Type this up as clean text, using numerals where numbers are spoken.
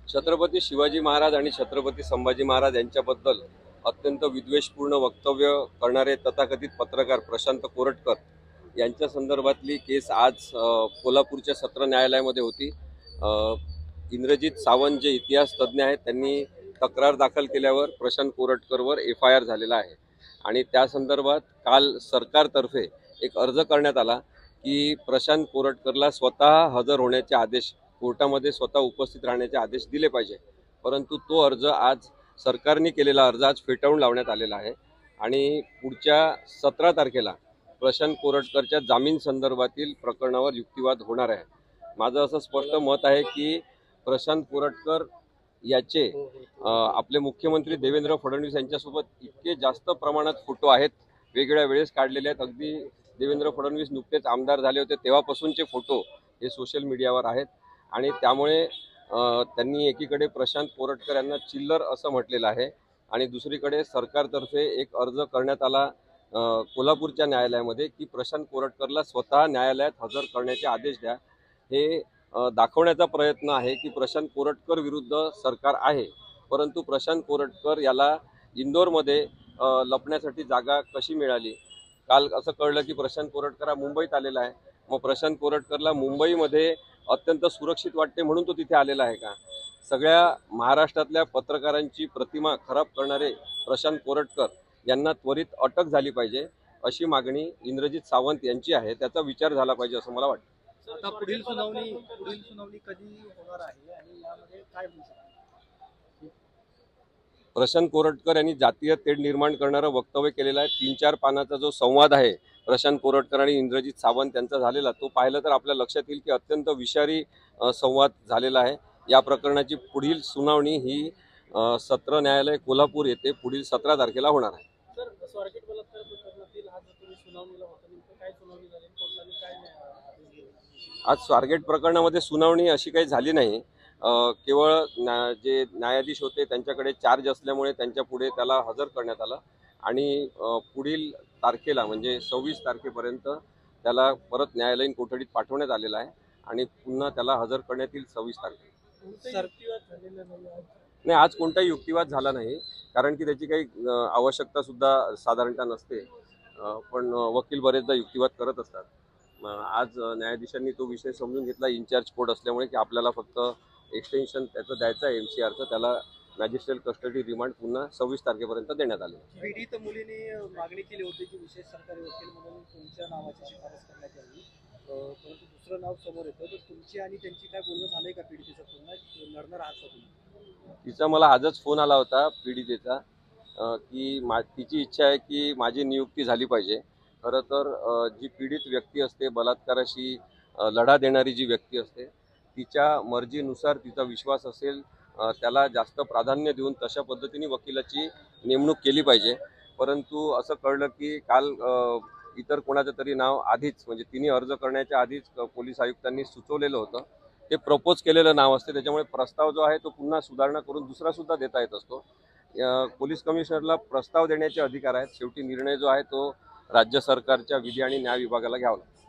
छत्रपती शिवाजी महाराज आणि छत्रपती संभाजी महाराज यांच्याबद्दल अत्यंत विद्वेषपूर्ण वक्तव्य करणारे तथाकथित पत्रकार प्रशांत कोरटकर यांच्या संदर्भातली केस आज कोल्हापूरच्या सत्र न्यायालयामध्ये होती। इंद्रजित सावंत जे इतिहास तज्ज्ञ आहेत त्यांनी तक्रार दाखल केल्यावर प्रशांत कोरटकरवर FIR झालेला आहे आणि त्या संदर्भात काल सरकारतर्फे एक अर्ज करण्यात आला की प्रशांत कोरटकरला स्वतः हजर होण्याचे आदेश, कोर्टामध्ये स्वतः उपस्थित राहण्याचे आदेश दिले पाहिजे। परंतु तो अर्ज आज सरकारने केलेला अर्ज आज फेटाळून लावण्यात आलेला आहे आणि पुढच्या 17 तारखेला प्रशांत कोरटकरच्या जामीन संदर्भातील प्रकरणावर युक्तिवाद होणार आहे। माझं असं स्पष्ट मत आहे की प्रशांत कोरटकर याचे आपले मुख्यमंत्री देवेंद्र फडणवीस यांच्यासोबत इतके जास्त प्रमाणात फोटो आहेत, वेगवेगळ्या वेळेस काढलेले आहेत। अगदी देवेंद्र फडणवीस नुकतेच आमदार झाले होते तेव्हापासूनचे फोटो हे सोशल मीडियावर आहेत आणि त्यामुळे त्यांनी एकीकडे प्रशांत कोरटकर यांना चिल्लर असं म्हटलेलं आहे आणि दुसरीकडे सरकारतर्फे एक अर्ज करण्यात आला कोल्हापूरच्या न्यायालयामध्ये की प्रशांत कोरटकरला स्वतः न्यायालयात हजर करण्याचे आदेश द्या। हे दाखवण्याचा प्रयत्न आहे की प्रशांत कोरटकर विरुद्ध सरकार आहे, परंतु प्रशांत कोरटकर याला इंदोरमध्ये लपण्यासाठी जागा कशी मिळाली। काल असं कळलं की प्रशांत कोरटकर हा मुंबईत आलेला आहे, मग प्रशांत कोरटकरला मुंबईमध्ये अत्यंत सुरक्षित वाटते म्हणून तो तिथे आलेला आहे का? सगळ्या महाराष्ट्रातल्या पत्रकारांची प्रतिमा खराब करणारे प्रशांत कोरटकर यांना त्वरित अटक झाली पाहिजे अशी मागणी इंद्रजित सावंत यांची आहे। त्याचा विचार झाला पाहिजे असं मला वाटतं। आता पुढील सुनावणी कधी होणार आहे आणि यामध्ये काय होऊ शकते? प्रशांत कोरटकर यांनी जातीय तेढ निर्माण करणारं वक्तव्य केलेलं आहे। 3-4 पानाचा जो संवाद आहे प्रशांत कोरटकर आणि इंद्रजित सावंत यांचा झालेला, तो पाहिलं तर आपल्या लक्षात येईल की अत्यंत विषारी संवाद झालेला आहे। या प्रकरणाची पुढील सुनावणी ही सत्र न्यायालय कोल्हापूर येथे पुढील 17 तारखेला होणार आहे। सर, स्वारगेट बलात्कार प्रकरणातील आज तुम्ही सुनावणीला होता, नेमकं काय सुनावणी झाली, कोर्टाने काय आदेश दिले? आज स्वारगेट प्रकरणामध्ये सुनावणी अशी काही झाली नाही। केवळ जे न्यायाधीश होते त्यांच्याकडे चार्ज असल्यामुळे त्यांच्या पुढे त्याला हजर करण्यात आलं आणि पुढील तारखेला म्हणजे 26 तारखेपर्यंत त्याला परत न्यायालयीन कोठडीत पाठवण्यात आलेलं आहे आणि पुन्हा त्याला हजर करण्यात येईल 26 तारखेला। नाही, आज कोणताही युक्तिवाद झाला नाही, कारण की त्याची काही आवश्यकता सुद्धा साधारणतः नसते, पण वकील बरेचदा युक्तिवाद करत असतात। आज न्यायाधीशांनी तो विषय समजून घेतला इन्चार्ज कोर्ट असल्यामुळे की आपल्याला फक्त एक्सटेन्शन त्याचं द्यायचं आहे MCRचं, त्याला मॅजिस्ट्रेट कस्टडी रिमांड पुन्हा 26 तारखेपर्यंत देण्यात आले। पीडित मुलीने मागणी केली होती की विशेष सरकारी वकील म्हणून तुमच्या नावाची शिफारस करण्यात यावी, परंतु दुसरं नाव समोर येतं, तर तुमची आणि त्यांची काय बोलणं झालंय का? पीडितेचं पुन्हा लढणार आहात का तुम्ही? तिचा मला आजच फोन आला होता पीडितेचा की तिची इच्छा आहे की माझी नियुक्ती झाली पाहिजे। खरं तर जी पीडित व्यक्ती असते, बलात्काराशी लढा देणारी जी व्यक्ती असते, तिच्या मर्जीनुसार तिचा विश्वास असेल त्याला जास्त प्राधान्य देऊन तशा पद्धतीने वकिलाची नेमणूक केली पाहिजे। परंतु असं कळलं की काल इतर कोणाचं तरी नाव आधीच, म्हणजे तिने अर्ज करण्याच्या आधीच पोलीस आयुक्तांनी सुचवलेलं होतं, ते प्रपोज केलेलं नाव असते, त्याच्यामुळे प्रस्ताव जो आहे तो पुन्हा सुधारणा करून दुसरा सुद्धा देता येत असतो। पोलीस कमिशनरला प्रस्ताव देण्याचे अधिकार आहेत, शेवटी निर्णय जो आहे तो राज्य सरकारच्या विधी आणि न्याय विभागाला घ्यावा लागतो।